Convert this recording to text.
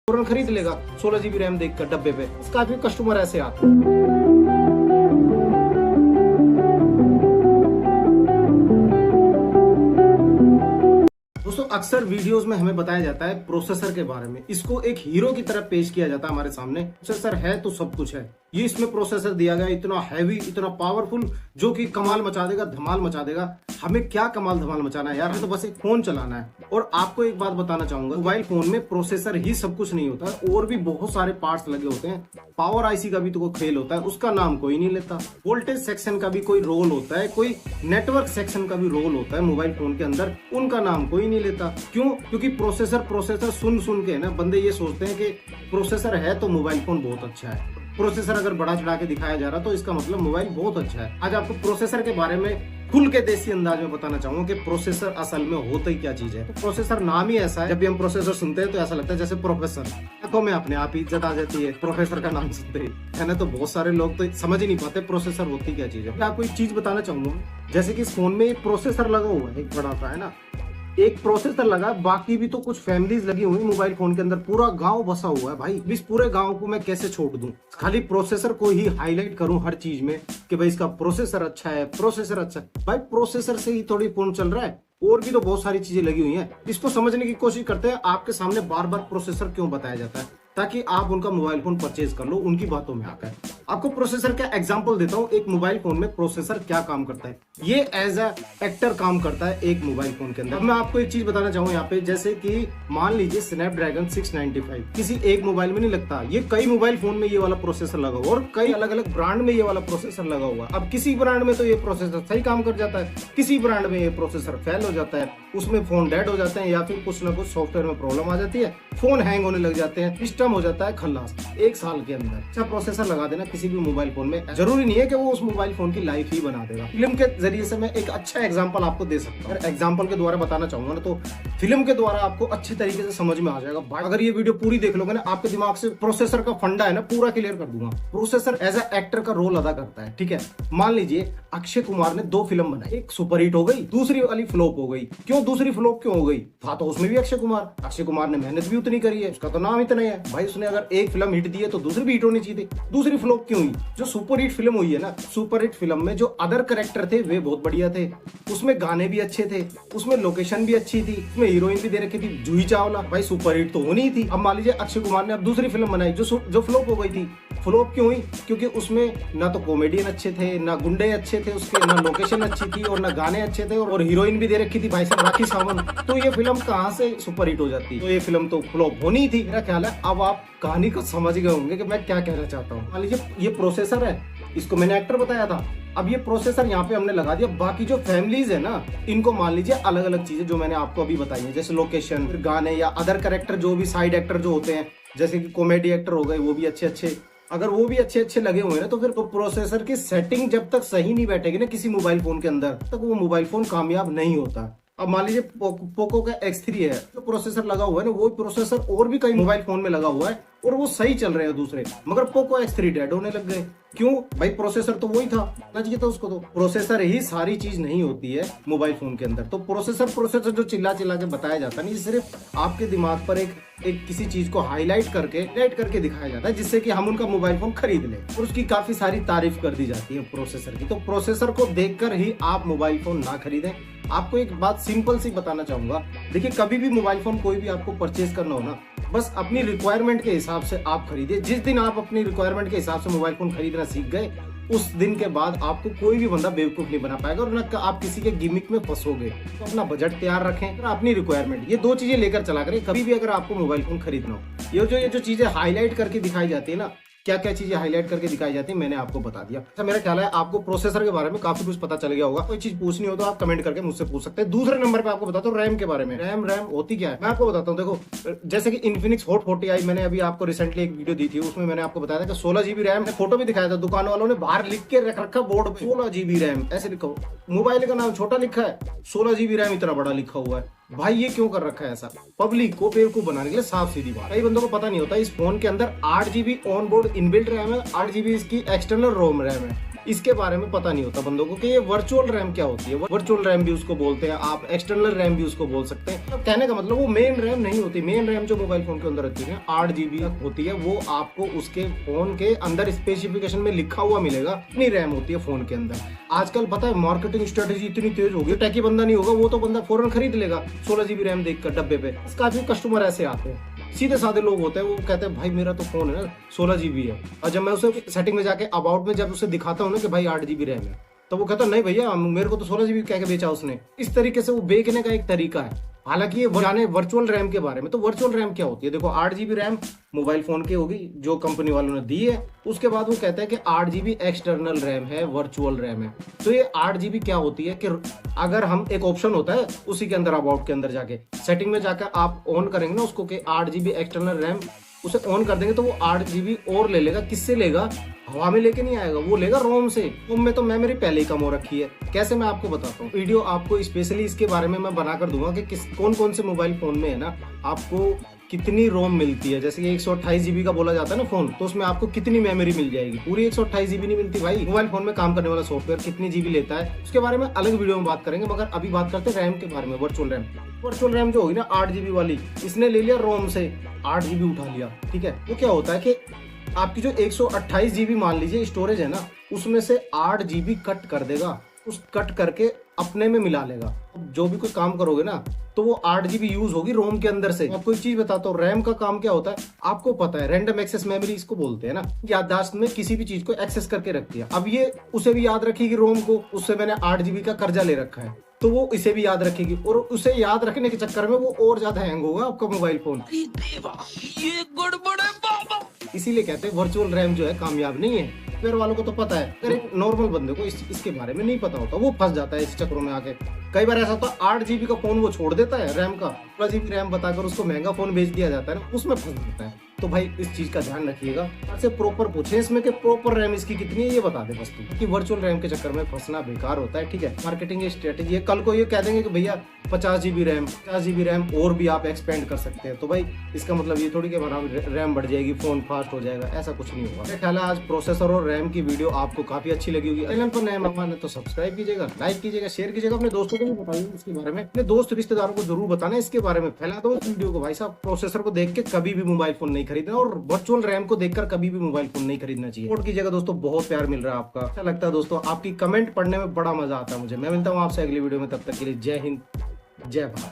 फौरन खरीद लेगा 16 GB रैम देखकर डब्बे पे। काफी कस्टमर ऐसे आते हैं। दोस्तों अक्सर वीडियोस में हमें बताया जाता है प्रोसेसर के बारे में, इसको एक हीरो की तरह पेश किया जाता है हमारे सामने। प्रोसेसर है तो सब कुछ है, ये इसमें प्रोसेसर दिया गया इतना हैवी, इतना पावरफुल, जो कि कमाल मचा देगा, धमाल मचा देगा। हमें क्या कमाल धमाल मचाना है यार, हमें तो बस एक फोन चलाना है। और आपको एक बात बताना चाहूंगा, मोबाइल फोन में प्रोसेसर ही सब कुछ नहीं होता है, और भी बहुत सारे पार्ट्स लगे होते हैं। पावर आईसी का भी तो कोई खेल होता है, उसका नाम कोई नहीं लेता। वोल्टेज सेक्शन का भी कोई रोल होता है, कोई नेटवर्क सेक्शन का भी रोल होता है मोबाइल फोन के अंदर, उनका नाम कोई नहीं लेता। क्यों? क्योंकि प्रोसेसर सुन सुन के ना बंदे ये सोचते हैं कि प्रोसेसर है तो मोबाइल फोन बहुत अच्छा है। प्रोसेसर अगर बड़ा चढ़ा के दिखाया जा रहा तो इसका मतलब मोबाइल बहुत अच्छा है। आज आपको प्रोसेसर के बारे में खुल के देसी अंदाज में बताना चाहूंगा कि प्रोसेसर असल में होता ही क्या चीज है। तो प्रोसेसर नाम ही ऐसा है, जब भी हम प्रोसेसर सुनते हैं तो ऐसा लगता है जैसे प्रोफेसर, आंखों में अपने आप ही इज्जत आ जाती है प्रोफेसर का नाम सुनते ही, है ना। तो बहुत सारे लोग तो समझ ही नहीं पाते प्रोसेसर होती क्या चीज है। मैं आपको एक चीज बताना चाहूंगा, जैसे कि इस फोन में एक प्रोसेसर लगा हुआ है, एक बड़ा सा, है ना, एक प्रोसेसर लगा, बाकी भी तो कुछ फैमिलीज लगी हुई मोबाइल फोन के अंदर। पूरा गांव बसा हुआ है भाई, इस पूरे गांव को मैं कैसे छोड़ दूं? खाली प्रोसेसर को ही हाईलाइट करूं हर चीज में कि भाई इसका प्रोसेसर अच्छा है, प्रोसेसर अच्छा है। भाई प्रोसेसर से ही थोड़ी फोन चल रहा है, और भी तो बहुत सारी चीजें लगी हुई हैं। इसको समझने की कोशिश करते हैं। आपके सामने बार बार प्रोसेसर क्यों बताया जाता है? ताकि आप उनका मोबाइल फोन परचेज कर लो उनकी बातों में आकर। आपको प्रोसेसर का एग्जांपल देता हूं, एक मोबाइल फोन में प्रोसेसर क्या काम करता है। ये एज अ एक्टर काम करता है एक मोबाइल फोन के अंदर। अब मैं आपको एक चीज बताना चाहूँ यहाँ पे, जैसे कि मान लीजिए स्नैपड्रैगन 695 किसी एक मोबाइल में नहीं लगता, ये कई मोबाइल फोन में ये वाला प्रोसेसर लगा हुआ, और कई अलग अलग ब्रांड में ये वाला प्रोसेसर लगा हुआ। अब किसी ब्रांड में तो ये प्रोसेसर सही काम कर जाता है, किसी ब्रांड में ये प्रोसेसर फेल हो जाता है, उसमें फोन डेड हो जाते हैं, या फिर कुछ ना कुछ सॉफ्टवेयर में प्रॉब्लम आ जाती है, फोन हैंग होने लग जाते हैं, सिस्टम हो जाता है खल्लास। 1 साल के अंदर अच्छा प्रोसेसर लगा देना किसी भी मोबाइल फोन में, जरूरी नहीं है कि वो उस मोबाइल फोन की लाइफ ही बना देगा। फिल्म के जरिए से मैं एक अच्छा एग्जांपल आपको दे सकता हूँ। एग्जांपल के द्वारा बताना चाहूंगा ना, तो फिल्म के द्वारा आपको अच्छे तरीके से समझ में आ जाएगा। अगर ये वीडियो पूरी देख लोगे ना, आपके दिमाग से प्रोसेसर का फंडा है ना पूरा क्लियर कर दूंगा। प्रोसेसर एज अ एक्टर का रोल अदा करता है, ठीक है। मान लीजिए अक्षय कुमार ने 2 फिल्म बनाई, एक सुपरहिट हो गई, दूसरी वाली फ्लॉप हो गई। क्यों दूसरी फ्लॉप क्यों हो गई? था तो उसमें भी अक्षय कुमार ने मेहनत भी उतनी करी है, उसका तो नाम इतना है भाई। उसने अगर एक फिल्म हिट दी है तो दूसरी भी हिट होनी चाहिए। दूसरी फ्लॉप क्यों हुई? जो सुपरहिट फिल्म हुई है ना, सुपरहिट फिल्म में जो अदर कैरेक्टर थे वे बहुत बढ़िया थे, उसमें गाने भी अच्छे थे, उसमें लोकेशन भी अच्छी थी, उसमें हीरोइन भी दे रखी थी जूही चावला। भाई सुपरहिट तो होनी ही थी। अब मान लीजिए अक्षय कुमार ने अब दूसरी फिल्म बनाई जो फ्लॉप हो गई थी। फ्लॉप क्यों हुई? क्योंकि उसमें ना तो कॉमेडियन अच्छे थे, ना गुंडे अच्छे थे उसके, ना लोकेशन अच्छी थी, और ना गाने अच्छे थे, और हीरोइन भी दे रखी थी भाई साहब राखी सावंत। तो ये फिल्म कहाँ से सुपरहिट हो जाती? तो ये फिल्म तो फ्लॉप होनी थी। मेरा ख्याल है अब आप कहानी को समझ गए होंगे कि मैं क्या कहना चाहता हूँ। मान लीजिए ये प्रोसेसर है, इसको मैंने एक्टर बताया था। अब ये प्रोसेसर यहाँ पे हमने लगा दिया, बाकी जो फैमिलीज है ना, इनको मान लीजिए अलग अलग चीजें जो मैंने आपको अभी बताई है, जैसे लोकेशन, गाने, या अदर कैरेक्टर जो भी साइड एक्टर जो होते हैं, जैसे कि कॉमेडी एक्टर हो गए, वो भी अच्छे अच्छे, अगर वो भी अच्छे अच्छे लगे हुए हैं ना, तो फिर प्रोसेसर की सेटिंग जब तक सही नहीं बैठेगी ना किसी मोबाइल फोन के अंदर, तक वो मोबाइल फोन कामयाब नहीं होता। अब मान लीजिए पोको का X3 है, जो प्रोसेसर लगा हुआ है ना, वो प्रोसेसर और भी कई मोबाइल फोन में लगा हुआ है, और वो सही चल रहे हैं दूसरे, मगर पोको X3 डेड होने लग गए। क्यों भाई? प्रोसेसर तो वही था ना, चाहिए था उसको। तो प्रोसेसर ही सारी चीज नहीं होती है मोबाइल फोन के अंदर। तो प्रोसेसर जो चिल्ला चिल्ला के बताया जाता है, नहीं सिर्फ आपके दिमाग पर एक किसी चीज को हाईलाइट करके दिखाया जाता है, जिससे कि हम उनका मोबाइल फोन खरीद लें, और उसकी काफी सारी तारीफ कर दी जाती है प्रोसेसर की। तो प्रोसेसर को देखकर ही आप मोबाइल फोन ना खरीदें। आपको एक बात सिंपल सी बताना चाहूंगा, देखिए कभी भी मोबाइल फोन कोई भी आपको परचेज करना हो ना, बस अपनी रिक्वायरमेंट के हिसाब से आप खरीदिए। जिस दिन आप अपनी रिक्वायरमेंट के हिसाब से मोबाइल फोन खरीदना सीख गए, उस दिन के बाद आपको कोई भी बंदा बेवकूफ नहीं बना पाएगा, और ना आप किसी के गिमिक में फंसोगे। तो अपना बजट तैयार रखें और अपनी रिक्वायरमेंट, ये 2 चीजें लेकर चला करें कभी भी अगर आपको मोबाइल फोन खरीदना हो। ये जो चीजें हाईलाइट करके दिखाई जाती है ना, क्या क्या चीजें हाईलाइट करके दिखाई जाती है, मैंने आपको बता दिया। अच्छा मेरा ख्याल है आपको प्रोसेसर के बारे में काफी कुछ पता चल गया होगा। कोई चीज पूछनी हो तो आप कमेंट करके मुझसे पूछ सकते हैं। दूसरे नंबर पे आपको बताता हूँ रैम के बारे में। रैम होती क्या है मैं आपको बताता हूँ। देखो जैसे कि इन्फिनिक्स हॉट 40i, मैंने अभी आपको रिसेंटली एक वीडियो दी थी, उसमें मैंने आपको बताया था कि 16 GB रैम, फोटो भी दिखाया था, दुकान वालों ने बाहर लिख के रख रखा बोर्ड पे 16 GB रैम, ऐसे लिखा हो। मोबाइल का नाम छोटा लिखा है, 16 GB रैम इतना बड़ा लिखा हुआ है। भाई ये क्यों कर रखा है ऐसा? पब्लिक को बेवकूफ बनाने के लिए, साफ सीधी बात। कई बंदों को पता नहीं होता इस फोन के अंदर 8 GB on board inbuilt RAM है, 8 GB इसकी एक्सटर्नल रोम रैम है। इसके बारे में पता नहीं होता बंदों को कि ये वर्चुअल रैम क्या होती है। वर्चुअल रैम भी उसको बोलते हैं, आप एक्सटर्नल रैम भी उसको बोल सकते हैं। तो कहने का मतलब वो मेन रैम नहीं होती। मेन रैम जो मोबाइल फोन के अंदर रहती है 8 GB होती है, वो आपको उसके फोन के अंदर स्पेसिफिकेशन में लिखा हुआ मिलेगा इतनी रैम होती है फोन के अंदर। आजकल पता है मार्केटिंग स्ट्रेटेजी इतनी तेज हो गई, टैकी बंदा नहीं होगा वो तो बंदा फौरन खरीद लेगा 16 GB रैम देखकर डब्बे पे। काफी कस्टमर ऐसे आते हैं, सीधे साधे लोग होते हैं, वो कहते हैं भाई मेरा तो फोन है ना 16 GB है, और जब मैं उसे सेटिंग में जाके अबाउट में जब उसे दिखाता हूँ ना कि भाई 8 GB रैम है, तो वो कहता नहीं भैया मेरे को तो 16 GB कह के बेचा उसने। इस तरीके से वो बेचने का एक तरीका है। हालांकि ये जाने वर्चुअल रैम के बारे में, तो वर्चुअल रैम क्या होती है? देखो 8 GB रैम मोबाइल फोन की होगी जो कंपनी वालों ने दी है, उसके बाद वो कहते हैं कि 8 GB एक्सटर्नल रैम है, वर्चुअल रैम है। तो ये 8 GB क्या होती है कि अगर हम एक ऑप्शन होता है उसी के अंदर अबाउट के अंदर जाके सेटिंग में जाकर आप ऑन करेंगे ना उसको कि 8 GB एक्सटर्नल रैम, उसे ऑन कर देंगे तो वो 8 GB और ले लेगा। किससे लेगा? हवा में लेके नहीं आएगा, वो लेगा रोम से। रोम में तो मेमोरी पहले ही कम हो रखी है। कैसे, मैं आपको बताता हूँ। वीडियो आपको स्पेशली इसके बारे में मैं बनाकर दूंगा कि कौन कौन से मोबाइल फोन में है ना आपको कितनी रोम मिलती है। जैसे कि 128 GB का बोला जाता है ना फोन, तो उसमें आपको कितनी मेमोरी मिल जाएगी। पूरी 128 GB नहीं मिलती भाई। मोबाइल फोन में काम करने वाला सॉफ्टवेयर कितनी GB लेता है उसके बारे में अलग वीडियो में बात करेंगे, मगर अभी बात करते हैं रैम के बारे में। वर्चुअल रैम, वर्चुअल रैम जो होगी ना 8 GB वाली, इसने ले लिया रोम से 8 GB उठा लिया, ठीक है। वो क्या होता है कि आपकी जो 128 GB मान लीजिए स्टोरेज है ना, उसमें से 8 GB कट कर देगा, उस कट करके अपने में मिला लेगा। जो भी कोई काम करोगे ना तो वो 8 GB यूज होगी रोम के अंदर से। आपको एक चीज बताता हूँ, रैम का काम क्या होता है आपको पता है, रैंडम एक्सेस मेमोरी इसको बोलते हैं ना। याददाश्त में किसी भी चीज को एक्सेस करके रखती है। अब ये उसे भी याद रखेगी रोम को, उससे मैंने 8 GB का कर्जा ले रखा है तो वो इसे भी याद रखेगी, और उसे याद रखने के चक्कर में वो और ज्यादा हैंग होगा आपका मोबाइल फोन। ये गड़बड़ है बाबा। इसीलिए कहते हैं वर्चुअल रैम जो है कामयाब नहीं है। सॉफ्टवेयर वालों को तो पता है, अगर एक नॉर्मल बंदे को इसके बारे में नहीं पता होता, वो फंस जाता है इस चक्रों में आके। कई बार ऐसा होता है 8 GB का फोन वो छोड़ देता है रैम का, 16 GB रैम बताकर उसको महंगा फोन बेच दिया जाता है ना, उसमें फंस जाता है। तो भाई इस चीज का ध्यान रखिएगा, ऐसे प्रॉपर पूछे इसमें कि प्रॉपर रैम इसकी कितनी है ये बता दे बस तू, कि वर्चुअल रैम के चक्कर में फंसना बेकार होता है, ठीक है। मार्केटिंग स्ट्रेटेजी है, कल को ये कह देंगे कि भैया 50 GB रैम और भी आप एक्सपेंड कर सकते हैं, तो भाई इसका मतलब ये थोड़ी कि रैम बढ़ जाएगी फोन फास्ट हो जाएगा, ऐसा कुछ नहीं होगा। मेरा ख्याल है आज प्रोसेसर और रैम की वीडियो आपको काफी अच्छी लगी होगी। चैनल पर नए मेहमान है तो सब्सक्राइब कीजिएगा, लाइक कीजिएगा, शेयर कीजिएगा, अपने दोस्तों को भी बताइए इसके बारे में, अपने दोस्त रिश्तेदारों को जरूर बताना इसके बारे में, फैला दो इस वीडियो को। भाई साहब प्रोसेसर को देख के कभी भी मोबाइल फोन नहीं खरीदना, और वर्चुअल रैम को देखकर कभी भी मोबाइल फोन नहीं खरीदना चाहिए। सपोर्ट कीजिएगा दोस्तों, बहुत प्यार मिल रहा है आपका, अच्छा लगता है दोस्तों, आपकी कमेंट पढ़ने में बड़ा मजा आता है मुझे। मैं मिलता हूँ आपसे अगली वीडियो में, तब तक के लिए जय हिंद, जय भारत।